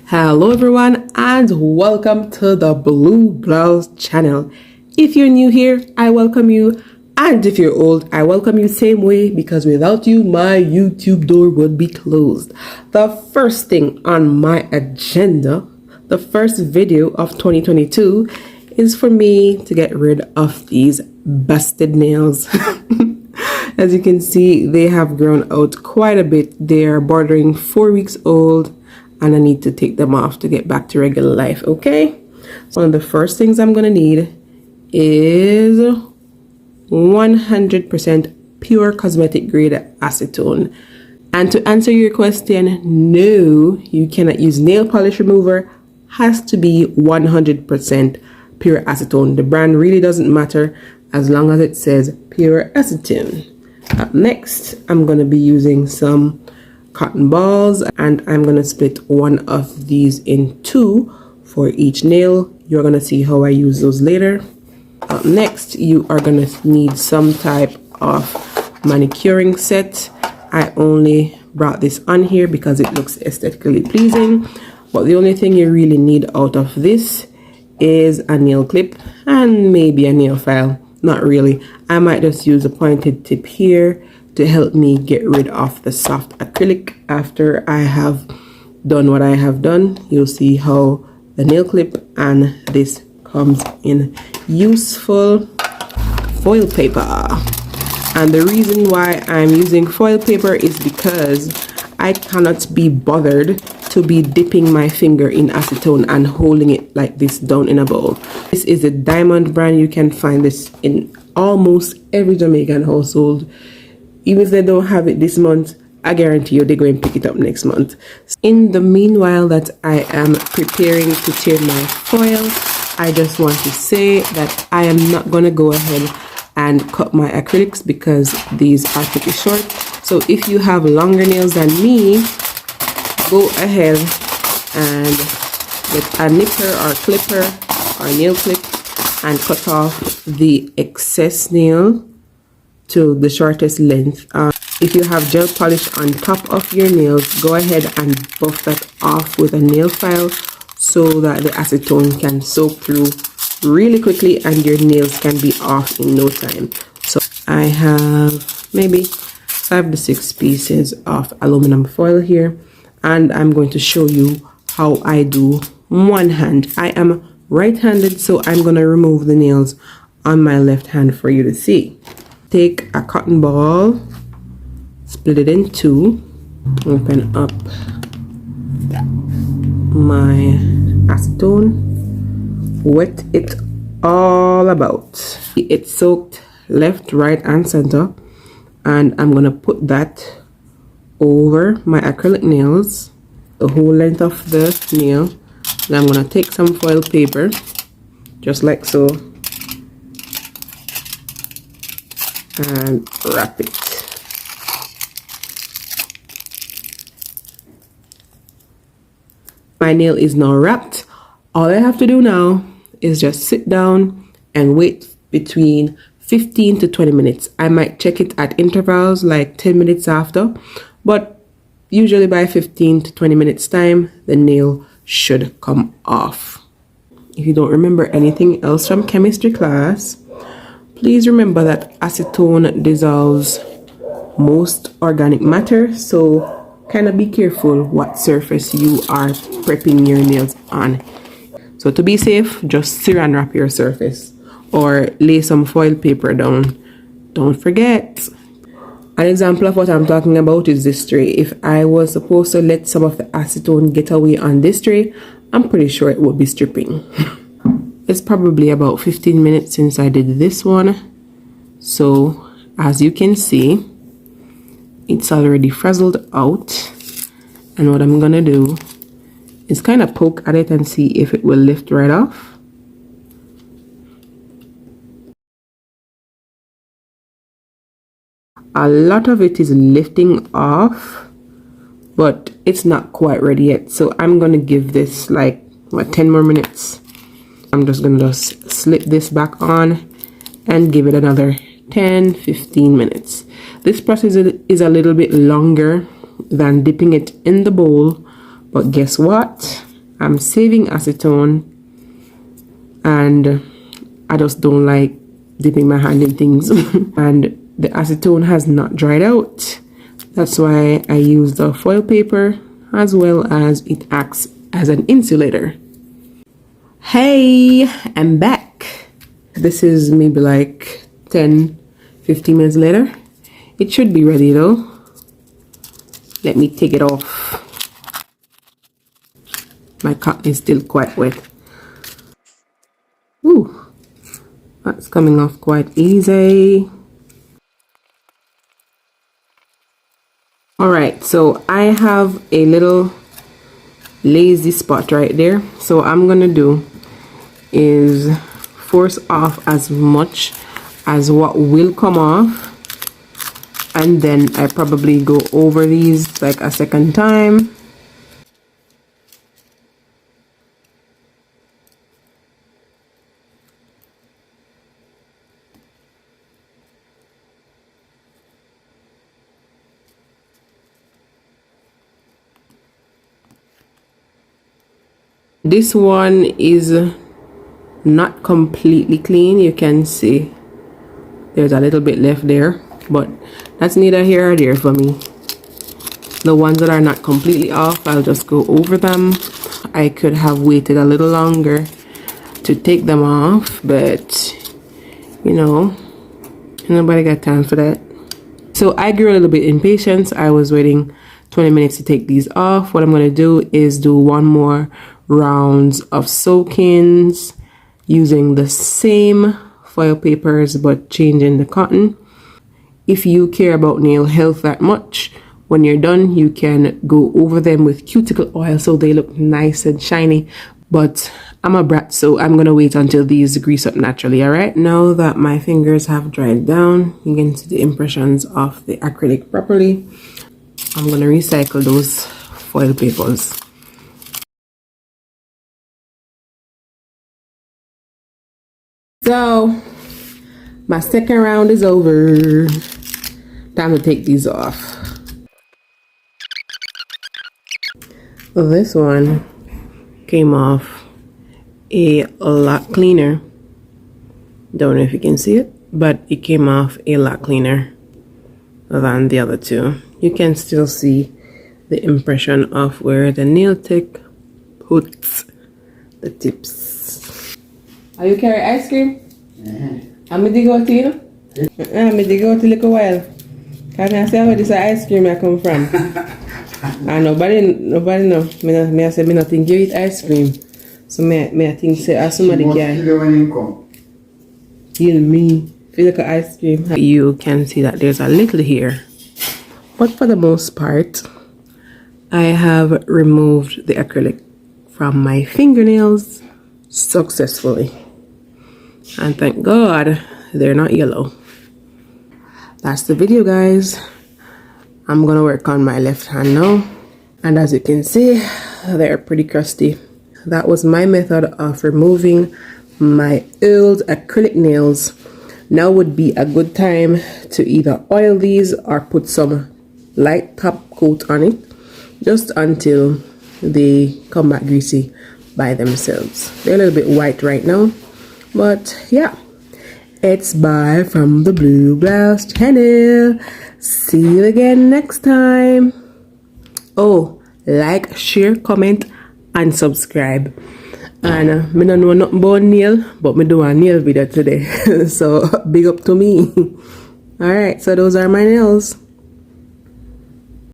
Hello everyone and welcome to the Blue Blouse channel. If you're new here, I welcome you, and if you're old, I welcome you same way, because without you my YouTube door would be closed. The first thing on my agenda, the first video of 2022, is for me to get rid of these busted nails. As you can see, they have grown out quite a bit. They are bordering 4 weeks old, and I need to take them off to get back to regular life, okay? So one of the first things I'm gonna need is 100% pure cosmetic grade acetone. And to answer your question, no, you cannot use nail polish remover. Has to be 100% pure acetone. The brand really doesn't matter as long as it says pure acetone. Up next, I'm going to be using some cotton balls, and I'm going to split one of these in two for each nail. You're going to see how I use those later. Up next, you are going to need some type of manicuring set. I only brought this on here because it looks aesthetically pleasing, but the only thing you really need out of this is a nail clip and maybe a nail file. Not really. I might just use a pointed tip here to help me get rid of the soft acrylic. After I have done what I have done, you'll see how the nail clip and this comes in useful foil paper. And the reason why I'm using foil paper is because I cannot be bothered to be dipping my finger in acetone and holding it like this down in a bowl. This is a Diamond brand. You can find this in almost every Jamaican household. Even if they don't have it this month, I guarantee you they're going to pick it up next month. In the meanwhile that I am preparing to tear my foil, I just want to say that I am not going to go ahead and cut my acrylics because these are pretty short. So if you have longer nails than me, go ahead and get a nipper or clipper or nail clip and cut off the excess nail to the shortest length. If you have gel polish on top of your nails, go ahead and buff that off with a nail file so that the acetone can soak through really quickly and your nails can be off in no time. So I have maybe 5 to 6 pieces of aluminum foil here, and I'm going to show you how I do one hand. I am right-handed, so I'm going to remove the nails on my left hand for you to see. Take a cotton ball, split it in two, open up my acetone, wet it all about. It's soaked left, right, and center, and I'm going to put that over my acrylic nails, the whole length of the nail. Then I'm going to take some foil paper, just like so, and wrap it. My nail is now wrapped. All I have to do now is just sit down and wait between 15 to 20 minutes. I might check it at intervals like 10 minutes after, but usually by 15 to 20 minutes time, the nail should come off. If you don't remember anything else from chemistry class, please remember that acetone dissolves most organic matter, so kind of be careful what surface you are prepping your nails on. So to be safe, just saran wrap your surface or lay some foil paper down. Don't forget. An example of what I'm talking about is this tray. If I was supposed to let some of the acetone get away on this tray, I'm pretty sure it would be stripping. It's probably about 15 minutes since I did this one. So as you can see, it's already frazzled out. And what I'm gonna do is kind of poke at it and see if it will lift right off. A lot of it is lifting off, but it's not quite ready yet. So I'm gonna give this like 10 more minutes. I'm just gonna slip this back on and give it another 10-15 minutes. This process is a little bit longer than dipping it in the bowl, But guess what? I'm saving acetone, and I just don't like dipping my hand in things. And the acetone has not dried out. That's why I use the foil paper, as well as it acts as an insulator. Hey, I'm back. This is maybe like 10-15 minutes later. It should be ready though. Let me take it off. My cotton is still quite wet. Ooh, that's coming off quite easy. Alright, so I have a little lazy spot right there. So what I'm gonna do is force off as much as what will come off, and then I probably go over these like a second time. This one is not completely clean. You can see there's a little bit left there, but that's neither here or there for me. The ones that are not completely off, I'll just go over them. I could have waited a little longer to take them off, but you know, nobody got time for that. So I grew a little bit impatient. I was waiting 20 minutes to take these off. What I'm going to do is do one more rounds of soak-ins using the same foil papers but changing the cotton. If you care about nail health that much, when you're done you can go over them with cuticle oil so they look nice and shiny. But I'm a brat, so I'm gonna wait until these grease up naturally. All right, now that my fingers have dried down, you can see the impressions of the acrylic properly. I'm gonna recycle those foil papers. So my second round is over. Time to take these off. This one came off a lot cleaner. Don't know if you can see it, but it came off a lot cleaner than the other two. You can still see the impression of where the nail tech puts the tips. Are you carry ice cream? I'm going to go to you. I'm going to go to a little while. Can I say where this ice cream I come from? And nobody know. Me I say me not think you eat ice cream. So me I think say somebody can. Kill me. Feel like ice cream. You can see that there's a little here. But for the most part, I have removed the acrylic from my fingernails successfully. And thank God they're not yellow. That's the video, guys. I'm gonna work on my left hand now. And as you can see, they're pretty crusty. That was my method of removing my old acrylic nails. Now would be a good time to either oil these or put some light top coat on it, just until they come back greasy by themselves. They're a little bit white right now, but yeah, it's bye from the Blue Blouse channel. See you again next time. Oh, like, share, comment, and subscribe. And me don't know nothing about nail, but me do a nail video today. So big up to me. Alright, so those are my nails.